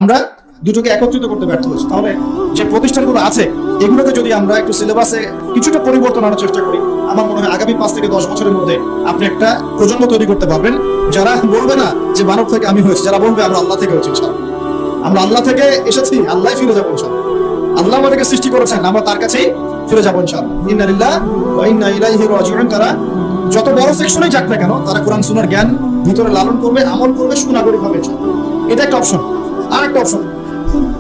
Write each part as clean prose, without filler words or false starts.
আমরা দুটোকে একত্রিত করতে ব্যর্থ হয়েছি। তাহলে যে প্রতিষ্ঠানগুলো আছে এগুলোকে যদি আমরা একটু সিলেবাসে কিছুটা পরিবর্তন আনার চেষ্টা করি, আমার মনে হয় আগামী 5 থেকে 10 বছরের মধ্যে আপনি একটা প্রজন্ম তৈরি করতে পারবেন যারা বলবে না যে মানব থেকে আমি হয়েছি, যারা বলবে আমরা আল্লাহ থেকে হয়েছি, আমরা আল্লাহ থেকে এসেছি, আল্লাহ ফিরে যাবো ইনশাআল্লাহ। আল্লাহ আমাদেরকে সৃষ্টি করেছেন, আমরা তার কাছেই ফিরে যাবো ইনশাআল্লাহ। ইন্না লিল্লাহি ওয়া ইন্না ইলাইহি রাজিউন। তারা যত বড় সেকশনেই যাক না কেন, তারা কোরআন সুন্নাহর জ্ঞান ভিতরে লালন করবে, আমল করবে, সুনাগরিক হবে ইনশাআল্লাহ। এটা একটা অপশন। আর একটা অপশন,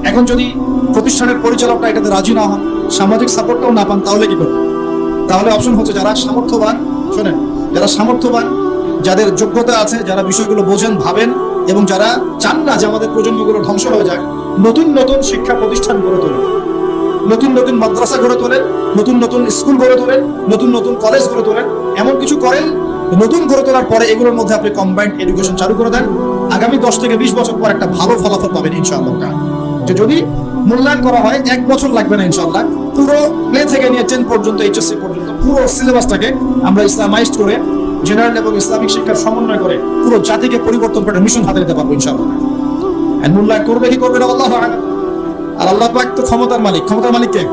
এখন যদি প্রতিষ্ঠানের পরিচালকরা এটাতে রাজি না হন, সামাজিক সাপোর্টটাও না পান, তাহলে কি করবে? তাহলে অপশন হচ্ছে যারা সামর্থ্যবান, শোনেন, যারা সামর্থ্যবান, যাদের যোগ্যতা আছে, যারা বিষয়গুলো বোঝেন, ভাবেন এবং যারা চান না যে আমাদের প্রজন্মগুলো ধ্বংস হয়ে যাক, নতুন নতুন শিক্ষা প্রতিষ্ঠান গড়ে তোলেন, নতুন নতুন মাদ্রাসা গড়ে তোলেন, নতুন নতুন স্কুল গড়ে তোলেন, নতুন নতুন কলেজ গড়ে তোলেন, এমন কিছু করেন নতুন গড়ে তোলার পরে এগুলোর মধ্যে আপনি কম্বাইন্ড এডুকেশন চালু করে দেন। আগামী 10 থেকে 20 বছর পর একটা ভালো ফলাফল পাবেন ইনশাআল্লাহ। যে যদি মূল্যায়ন করা হয় 1 বছর লাগবে না ইনশাআল্লাহ, পুরো প্লে থেকে নিয়ে 10 পর্যন্ত, এইচএসসি পর্যন্ত পুরো সিলেবাসটাকে আমরা ইসলামাইজড করে, জেনারেল এবং ইসলামিক শিক্ষার সমন্বয় করে পুরো জাতিকে পরিবর্তন করে মিশন হাতে নিতে পারবো ইনশাআল্লাহ। আর মূল্যায়ন করবে কি করবে না আল্লাহু আ'লাম। আর আল্লাহ পাক তো ক্ষমতার মালিক। ক্ষমতার মালিক কে?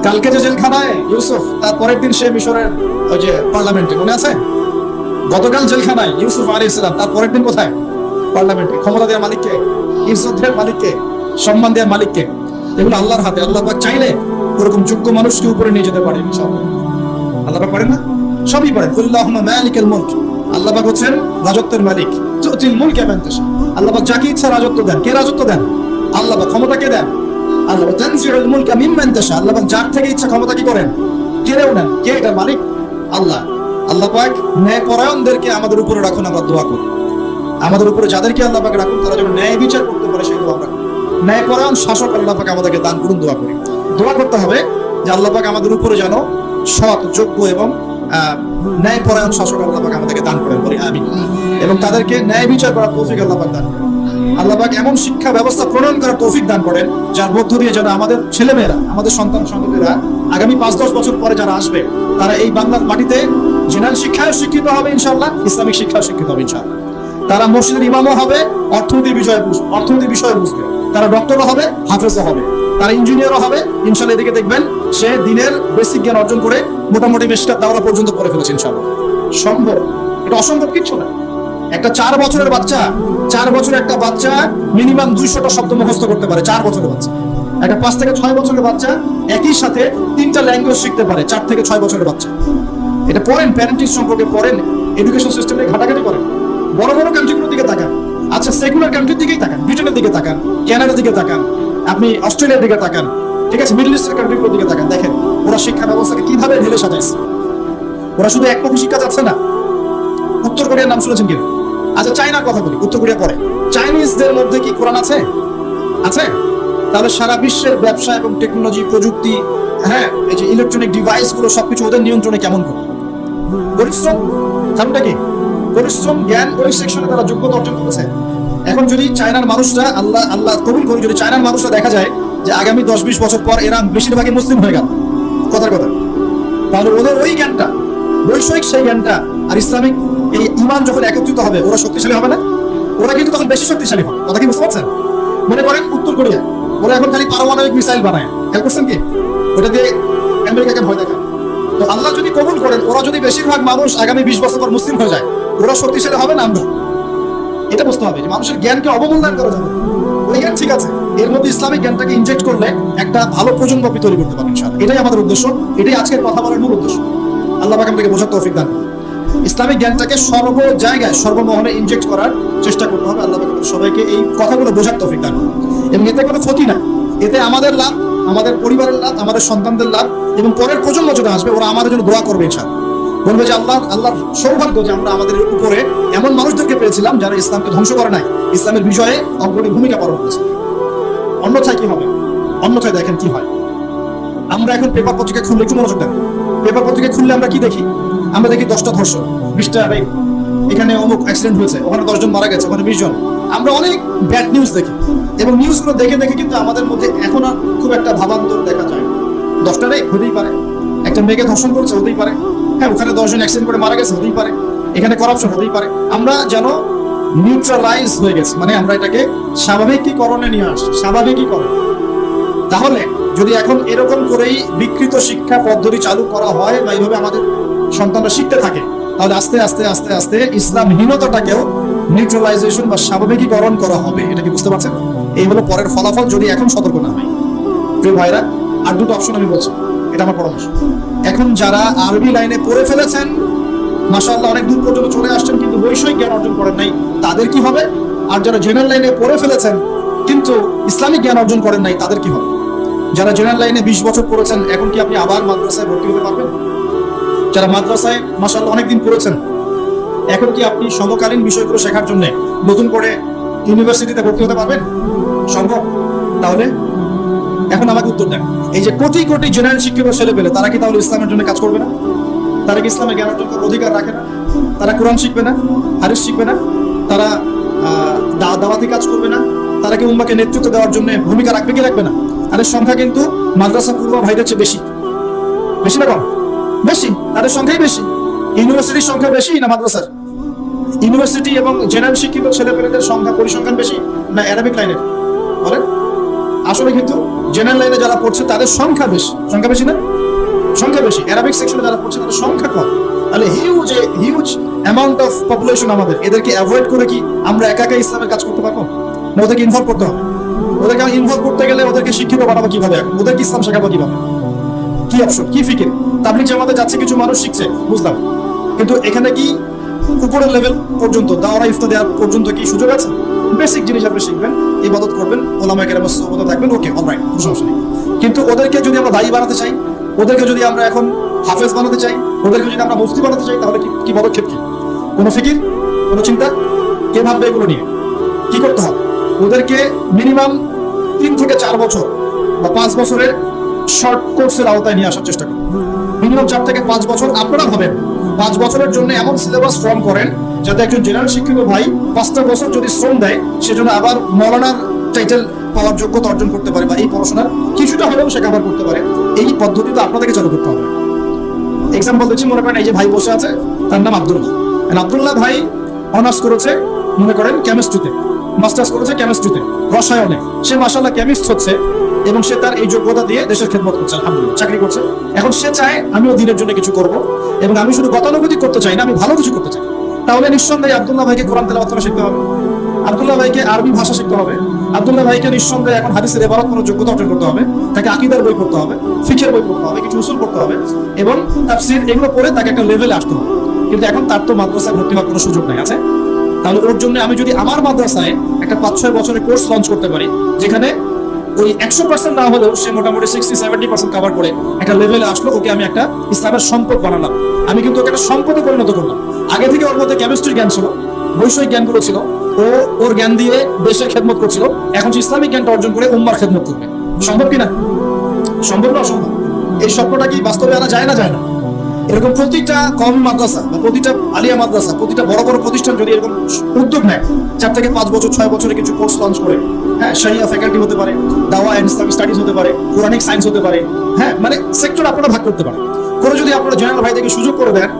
কালকে যে জেলখানায় ইউসুফ, তার পরের দিন সে মিশরের ওই যে পার্লামেন্টে, মনে আছে? গতকাল জেলখানায় ইউসুফ আলাইহিস সালাম, তার পরের দিন কোথায়? পার্লামেন্টে। ক্ষমতা দেওয়ার মালিক কে? ইজ্জত দেওয়ার মালিক কে? সম্মান দেওয়ার মালিক কে? এগুলো আল্লাহর হাতে। আল্লাহ পাক চাইলে ওরকম যোগ্য মানুষকে উপরে নিয়ে যেতে পারেন ইনশাআল্লাহ। আল্লাহ পাক পারেন না? সবই পারেন। কুল্লাহুম্মা মালিকাল মুলক। আল্লাহ পাক হচ্ছেন রাজত্বের মালিক। তুতিল মুলকা মান তাশা। আল্লাহ পাক যাকে ইচ্ছা রাজত্ব দেন। কে রাজত্ব দেন? আল্লাহ পাক। ক্ষমতা কে দেন? আল্লাহ। তানজিউল মুলকা মিম্মান তাশা। আল্লাহ পাক যার থেকে ইচ্ছা ক্ষমতা কি করেন? কেড়েও নেন। কে এটার মালিক? আল্লাহ। আল্লাহ পাক ন্যায়পরায়ণদেরকে আমাদের উপরে রাখুন, আমরা দোয়া করি। আমাদের উপরে যাদেরকে আল্লাহ পাক রাখুন, তারা যেন ন্যায় বিচার করতে পারে, সেই দোয়া রাখুন। ন্যায়পরায়ণ শাসক আল্লাহ পাক আমাদেরকে দান করুন, দোয়া করি। দোয়া করতে হবে যে আল্লাহ পাক আমাদের উপরে যেন সৎ, যোগ্য এবং ন্যায়পরায়ণ শাসক আল্লাহ পাক আমাদেরকে দান করেন, বলি আমিন। এবং তাদেরকে ন্যায় বিচার করার তৌফিক আল্লাহ পাক দান করেন। আল্লাহ পাক এমন শিক্ষা ব্যবস্থা প্রণয়ন করার তৌফিক দান করেন, যার মধ্য দিয়ে যেন আমাদের ছেলেমেয়েরা, আমাদের সন্তান সন্ততিরা আগামী 5-10 বছর পরে যারা আসবে, তারা এই বাংলার মাটিতে জেনারেল শিক্ষায় শিক্ষিত হবে ইনশাআল্লাহ, ইসলামিক শিক্ষায় শিক্ষিত হবে ইনশাআল্লাহ। তারা মসজিদের ইমামও হবে, অর্থনীতির বিষয়ে বুঝবে। তারা ডক্টরও হবে, হাফেজও হবে, তারা ইঞ্জিনিয়ারও হবে ইনশাআল্লাহ। এদিকে দেখবেন সে দিনের বেসিক জ্ঞান অর্জন করে মোটামুটি মেশকাত দাওরা পর্যন্ত পড়ে ফেলেছে ইনশাআল্লাহ। সম্ভব, এটা অসম্ভব কিচ্ছু না। একটা 4 বছরের বাচ্চা, 4 বছরের একটা বাচ্চা মিনিমাম 200টা শব্দ মুখস্থ করতে পারে। 4 বছরের বাচ্চা। একটা 5 থেকে 6 বছরের বাচ্চা একই সাথে 3টা ল্যাঙ্গুয়েজ শিখতে পারে। 4 থেকে 6 বছরের বাচ্চা। এটা পড়েন, প্যারেন্টিং সম্পর্কে পড়েন, এডুকেশন সিস্টেমে ঘাটাঘাটি করেন। বড় বড় কান্ট্রিগুলোর দিকে তাকান, আচ্ছা সেকুলার কান্ট্রির দিকেই তাকান, ব্রিটেনের দিকে তাকান, কানাডার দিকে তাকান, আপনি অস্ট্রেলিয়ার দিকে তাকান, ঠিক আছে, মিডল ইস্টের কান্ট্রিগুলোর দিকে তাকান। দেখেন ওরা শিক্ষা ব্যবস্থাকে কিভাবে ঢেলে সাজাইছে। ওরা শুধু একমুখী শিক্ষা যাচ্ছে না। উত্তর কোরিয়ার নাম শুনেছেন কি? আচ্ছা চায়নার কথা বলি, উত্তর কোরিয়া পরে। চাইনিজদের মধ্যে কি কোরআন আছে? আছে। তাহলে সারা বিশ্বের ব্যবসা এবং টেকনোলজি, প্রযুক্তি, হ্যাঁ, এই যে ইলেকট্রনিক ডিভাইস গুলো সবকিছু ওদের নিয়ন্ত্রণে কেমন করে? পরিশ্রম। কারণটা কি? পরিশ্রম, জ্ঞান, ওই সেকশনে তারা যোগ্যতা অর্জন করেছে। এখন যদি চায়নার মানুষরা, আল্লাহ কবুল করি, যদি চায়নার মানুষরা দেখা যায় যে আগামী 10-20 বছর পর এরা বেশিরভাগই মুসলিম হয়ে গেল, কথার কথা, তাহলে ওদের ওই জ্ঞানটা, বৈষয়িক সেই জ্ঞানটা আর ইসলামিক এই ঈমান যখন একত্রিত হবে, ওরা শক্তিশালী হবে না? ওরা কিন্তু তখন বেশি শক্তিশালী হবে। কথা কি বুঝতে পারছেন? মনে করেন উত্তর কোরিয়া, ওরা এখন খালি পারমাণবিক মিসাইল বানায়, খেয়াল করছেন কি? ওটা দিয়ে আমেরিকাকে ভয় দেখায়। তো আল্লাহ যদি কবুল করেন, ওরা যদি বেশিরভাগ মানুষ আগামী 20 বছর পর মুসলিম হয়ে যায়, ওরা শক্তিশালী হবে না? আমরা এটা বুঝতে হবে যে মানুষের জ্ঞানকে অবমূল্যায়ন করা যাবে। ওই জ্ঞান ঠিক আছে, এর মধ্যে ইসলামিক জ্ঞানটাকে ইনজেক্ট করলে একটা ভালো প্রজন্ম তৈরি করতে পারবেন ইনশাআল্লাহ। এটাই আমাদের উদ্দেশ্য, এটাই আজকের কথা বলার মূল উদ্দেশ্য। আল্লাহ পাক আমাদেরকে বোঝার তৌফিক দান করুন। ইসলামিক জ্ঞানটাকে সর্ব জায়গায়, সর্বমহলে ইনজেক্ট করার চেষ্টা করতে হবে। আল্লাহ পাক সবাইকে এই কথাগুলো বোঝার তৌফিক দান করুন। এবং এতে কোনো ক্ষতি নাই, এতে আমাদের লাভ, আমাদের পরিবারের লাভ, আমাদের সন্তানদের লাভ, এবং পরের প্রজন্ম যেটা আসবে ওরা আমাদের জন্য দোয়া করবে ইনশাআল্লাহ। বলবে যে আল্লাহর সৌভাগ্য যে আমরা আমাদের উপরে এমন মানুষদেরকে পেয়েছিলাম যারা ইসলামকে ধ্বংস করে নাই, ইসলামের বিজয়ে অগ্রণী ভূমিকা পালন করেছে। অন্যথায় কি হবে? অন্যথায় দেখেন কি হয়। আমরা এখন পেপার পত্রিকা খুললে, একটু মনোযোগ দেন, পেপার পত্রিকা খুললে আমরা কি দেখি? আমরা দেখি 10টা ধর্ষণ, 20টা রেপ, এখানে অমুক অ্যাক্সিডেন্ট হয়েছে, ওখানে 10 জন মারা গেছে, ওখানে 20 জন। আমরা অনেক ব্যাড নিউজ দেখি, এবং নিউজগুলো দেখে দেখে কিন্তু আমাদের মধ্যে এখন আর খুব একটা ভাবান্তর দেখা যায়। 10টা রেপ হতেই পারে, একটা মেয়েকে ধর্ষণ করেছে, হতেই পারে, হ্যাঁ, ওখানে 10 জন অ্যাক্সিডেন্ট করে মারা গেছে, হতেই পারে, এখানে করাপশন হতেই পারে। আমরা যেন নিউট্রালাইজ হয়ে গেছে, মানে আমরা এটাকে স্বাভাবিকীকরণে নিয়ে আসছে, স্বাভাবিকীকরণ। তাহলে যদি এখন এরকম করেই বিকৃত শিক্ষা পদ্ধতি চালু করা হয় বা এইভাবে আমাদের সন্তানরা শিখতে থাকে, তাহলে আস্তে আস্তে আস্তে আস্তে ইসলামহীনতাটাকেও নিউট্রালাইজেশন বা স্বাভাবিকীকরণ করা হবে। এটা কি বুঝতে পারছেন? এই হলো পরের ফলাফল যদি এখন সতর্ক না হয়। প্রিয় ভাইরা, আর দুটো অপশন আমি বলছি, এটা আমার পরামর্শ। এখন যারা আরবি লাইনে পড়ে ফেলেছেন, মাশাআল্লাহ অনেক দূর পর্যন্ত চলে আসছেন, কিন্তু বৈষয়িক জ্ঞান অর্জন করেন নাই, তাদের কি হবে? আর যারা জেনারেল লাইনে পড়ে ফেলেছেন কিন্তু ইসলামিক জ্ঞান অর্জন করেন নাই, তাদের কি হবে? যারা জেনারেল লাইনে 20 বছর পড়েছেন, এখন কি আপনি আবার মাদ্রাসায় ভর্তি হতে পারবেন? যারা মাদ্রাসায় মাশাআল্লাহ অনেকদিন পড়েছেন, এখন কি আপনি সমকালীন বিষয়গুলো শেখার জন্য নতুন করে ইউনিভার্সিটিতে ভর্তি হতে পারবেন? সম্ভব? তাহলে এখন আমাকে উত্তর দেন, এই যে কোটি কোটি জেনারেল শিক্ষিত ছেলে পেলে, তারা কি তাহলে ইসলামের জন্য কাজ করবে না? তারা কি ইসলামের জ্ঞান অর্জন করার অধিকার রাখে না? তারা কোরআন শিখবে না? হাদিস শিখবে না? তারা দাওয়াতি কাজ করবে না? তারা কি উম্মাহকে নেতৃত্ব দেওয়ার জন্য ভূমিকা রাখবে কি রাখবে না? তাদের সংখ্যা কিন্তু মাদ্রাসা পূর্ব ভাইদের চেয়ে বেশি। বেশি না কম? বেশি। তাদের সংখ্যাই বেশি। ইউনিভার্সিটির সংখ্যা বেশি না মাদ্রাসার? ইউনিভার্সিটি এবং জেনারেল শিক্ষিত ছেলেপেলেদের সংখ্যা পরিসংখ্যান বেশি না অ্যারাবিক লাইনের? বলেন। আসলে কিন্তু জেনারেল লাইনে যারা পড়ছে তাদের সংখ্যা বেশি। সংখ্যা বেশি না? সংখ্যা বেশি। অ্যারাবিক সেকশনে যারা পড়ছে তাদের সংখ্যা কম। তাহলে হিউজ অ্যামাউন্ট অফ পপুলেশন আমাদের, এদেরকে অ্যাভয়েড করে কি আমরা একা একা ইসলামের কাজ করতে পারবো? ওদেরকে ইনভলভ করতে হবে। ওদেরকে ইনভলভ করতে গেলে ওদেরকে শিক্ষিত বানাবো কিভাবে? ওদেরকে ইসলাম শেখাবো কিভাবে? কি অপশন, কি ফিকির? তাবলীগ জামাতে যাচ্ছে, কিছু মানুষ শিখছে, বুঝলাম, কিন্তু এখানে কি উপরের লেভেল পর্যন্ত দাওরা ইফতা দেওয়ার পর্যন্ত কি সুযোগ আছে? বেসিক জিনিস আপনি শিখবেন, ইবাদত করবেন, ওলামায়ে কেরামের সুহবতে থাকবেন, ওকে অলরাইট, কোনো সমস্যা নেই। কিন্তু ওদেরকে যদি আমরা দায়ী বানাতে চাই, ওদেরকে যদি আমরা এখন হাফেজ বানাতে চাই, ওদেরকে যদি আমরা মুফতি বানাতে চাই, তাহলে কি পদক্ষেপ কি? কোনো ফিকির, কোনো চিন্তা? কে ভাববে এগুলো নিয়ে? কি করতে হবে? ওদেরকে মিনিমাম 3 থেকে 4 বছর বা 5 বছরের শর্ট কোর্সের আওতায় নিয়ে আসার চেষ্টা করুন। মিনিমাম 4 থেকে 5 বছর আপনারা ভাবেন, 5 বছরের জন্য এমন সিলেবাস ফর্ম করেন যাতে একজন জেনারেল শিক্ষিত ভাই 5টা বছর যদি শ্রম দেয়, সেজন্য আবার মৌলানার টাইটেল পাওয়ার যোগ্যতা অর্জন করতে পারে, বা এই পড়াশোনার কিছুটা হলেও সে কভার করতে পারে। এই পদ্ধতি তো আপনাদেরকে চালু করতে হবে। এক্সাম্পল দিচ্ছি, মনে করেন এই যে ভাই বসে আছে, তার নাম আব্দুল্লাহ। আব্দুল্লাহ ভাই অনার্স করেছে মনে করেন কেমিস্ট্রিতে, মাস্টার্স করেছে কেমিস্ট্রিতে, রসায়নে। সে মাশাআল্লাহ কেমিস্ট হচ্ছে এবং সে তার এই যোগ্যতা দিয়ে দেশের খেদমত করছে, আলহামদুলিল্লাহ, চাকরি করছে। এখন সে চায় আমিও দিনের জন্য কিছু করব, এবং আমি শুধু গতানুগতিক করতে চাই না, আমি ভালো কিছু করতে চাই। তাহলে নিঃসন্দেহে আব্দুল্লাহ ভাইকে কোরআন তেলাওয়াত করা শিখতে হবে, আব্দুল্লাহ ভাইকে আরবি ভাষা শিখতে হবে, আব্দুল্লাহ ভাইকে নিঃসন্দেহে এখন হাদিসের ইবারত কোনো যোগ্যতা অর্জন করতে হবে, তাকে আকীদার বই পড়তে হবে, ফিকহের বই পড়তে হবে, কিছু উসুল পড়তে হবে, এবং তাফসীর, এগুলো পড়ে তাকে একটা লেভেলে আসতে হবে। কিন্তু এখন তার তো মাদ্রাসায় ভর্তি হওয়ার কোনো সুযোগ নাই, আছে? তাহলে ওর জন্য আমি যদি আমার মাদ্রাসায় একটা 5-6 বছরের কোর্স লঞ্চ করতে পারি, যেখানে ওই 100% না হলেও সে মোটামুটি 60-70% কভার করে একটা লেভেলে আসলো, ওকে আমি একটা ইসলামের সম্পদ বানালাম। আমি কিন্তু ওকে একটা সম্পদে পরিণত করলাম। আগে থেকে ওর মধ্যে কেমিস্ট্রির জ্ঞান ছিল, বৈষয়িক জ্ঞানগুলো ছিল, ও ওর জ্ঞান দিয়ে দেশের খেদমত করছিল, এখন সে ইসলামিক জ্ঞানটা অর্জন করে উম্মার খেদমত করবে। সম্ভব কিনা? সম্ভব না অসম্ভব? এই স্বপ্নটা কি বাস্তবে আনা যায় না? যায় না? এরকম প্রতিটা কওমি মাদ্রাসা বা প্রতিটা আলিয়া মাদ্রাসা, প্রতিটা বড় বড় প্রতিষ্ঠান যদি এরকম উদ্যোগ নেয়, 4 থেকে 5 বছর 6 বছরে কিছু কোর্স লঞ্চ করে, হ্যাঁ, শরিয়া ফ্যাকাল্টি হতে পারে, দাওয়া এন্ড ইসলামিক স্টাডিজ হতে পারে, কোরআনিক সায়েন্স হতে পারে, হ্যাঁ, মানে সেক্টর আপনারা ভাগ করতে পারেন করে, যদি আপনারা জেনারেল ভাইদেরকে সুযোগ করে দেন,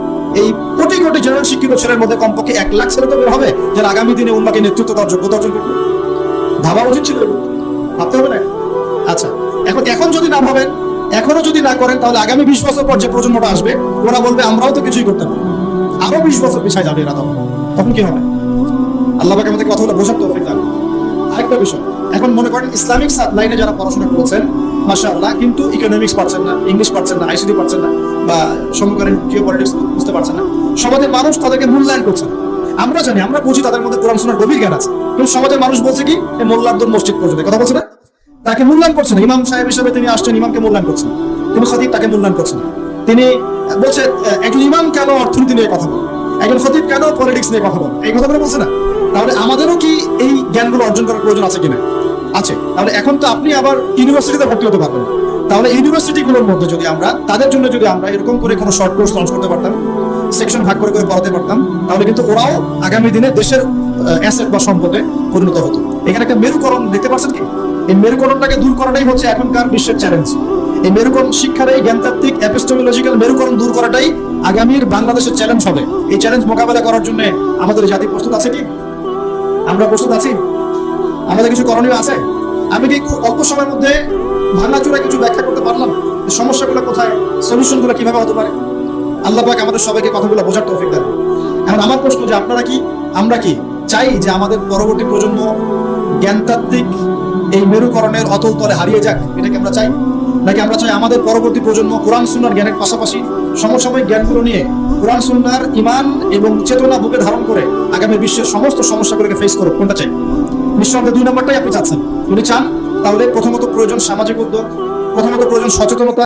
এই কোটি কোটি জেনারেল শিক্ষিত ছেলের মধ্যে কমপক্ষে 1 লাখ ছেলে তো বের হবে যারা আগামী দিনে উম্মাহকে নেতৃত্ব দেওয়ার যোগ্যতা অর্জন করবে। ভাবা উচিত ছিল, ভাবতে হবে না? আচ্ছা, এখন যদি না ভাবেন, এখনো যদি না করেন, তাহলে আগামী 20 বছর পর যে প্রজন্মটা আসবে, ওরা বলবে আমরাও তো কিছুই করতে পারি, আরো 20 বছর পিছায় যাবে এরা। তখন কি হবে? আল্লাহ পাক আমাদের কথাগুলো বোঝার তৌফিক দান। আরেকটা বিষয়, এখন মনে করেন ইসলামিক লাইনে যারা পড়াশোনা করেছেন মাশাআল্লাহ, কিন্তু ইকোনমিক্স পারছেন না, ইংলিশ পারছেন না, আইসিটি পারছেন না, বা সমকালীন জিওপলিটিক্স বুঝতে পারছেন না, সমাজের মানুষ তাদেরকে মূল্যায়ন করছে না। আমরা জানি, আমরা বুঝি তাদের মধ্যে কোরআন শোনার গভীর জ্ঞান আছে, কিন্তু সমাজের মানুষ বলছে কি, এই মোল্লা আব্দুল মসজিদ পর্যন্ত, কথা বলছে না, তাকে মূল্যায়ন করছে না। ইমাম সাহেব হিসেবে তিনি আসছেন, ইমামকে মূল্যায়ন করছেন, তিনি খতিব তাকে মূল্যায়ন করছেন। তিনি বলছে একজন ইমাম কেন অর্থনীতি নিয়ে কথা বলে, একজন খতিব কেন পলিটিক্স নিয়ে কথা বলে, এই কথাগুলো বলছে না। তাহলে আমাদেরও কি এই জ্ঞানগুলো অর্জন করার প্রয়োজন আছে কিনা? আছে। তাহলে এখন তো আপনি আবার ইউনিভার্সিটিতে ভর্তি হতে পারবেন না। তাহলে ইউনিভার্সিটিগুলোর মধ্যে যদি আমরা তাদের জন্য যদি আমরা এরকম করে কোনো শর্ট কোর্স লঞ্চ করতে পারতাম, সেকশন ভাগ করে করে পড়াতে পারতাম, তাহলে কিন্তু ওরাও আগামী দিনে দেশের অ্যাসেট বা সম্পদে পরিণত হতো। এখানে একটা মেরুকরণ দেখতে পাচ্ছেন কি? এই মেরুকরণটাকে দূর করাটাই হচ্ছে এখনকার বিশ্বের চ্যালেঞ্জ। এই মেরুকরণ শিক্ষার, এই জ্ঞানতাত্ত্বিক এপিস্টেমোলজিক্যাল মেরুকরণ দূর করাটাই আগামীর বাংলাদেশের চ্যালেঞ্জ হবে। এই চ্যালেঞ্জ মোকাবেলা করার জন্য আমাদের জাতি প্রস্তুত আছে কি? আমরা প্রস্তুত আছি? আমাদের কিছু করণীয় আছে? আমি কি খুব অল্প সময়ের মধ্যে ভাঙাচোরা কিছু ব্যাখ্যা করতে পারলাম যে সমস্যাগুলো কোথায়, সলিউশনগুলো কিভাবে হতে পারে? আল্লাহ পাক আমাদের সবাইকে কথাগুলো বোঝার তৌফিক দেন। এখন আমার প্রশ্ন যে আপনারা কি, আমরা কি চাই যে আমাদের পরবর্তী প্রজন্ম জ্ঞানতাত্ত্বিক এই মেরুকরণের অতল তলে হারিয়ে যাক? এটা কি আমরা চাই? নাকি আমরা চাই আমাদের পরবর্তী প্রজন্ম কোরআন সুন্নাহর জ্ঞানের পাশাপাশি সমসাময়িক জ্ঞানগুলো নিয়ে কোরআন সুন্নাহর ঈমান এবং চেতনা বুকে ধারণ করে আগামী বিশ্বের সমস্ত সমস্যাগুলোকে ফেস করুক? কোনটা চাই? নিঃসন্দেহে 2 নম্বরটাই আপনি চাচ্ছেন। যদি চান তাহলে প্রথমত প্রয়োজন সামাজিক উদ্যোগ, প্রথমত প্রয়োজন সচেতনতা।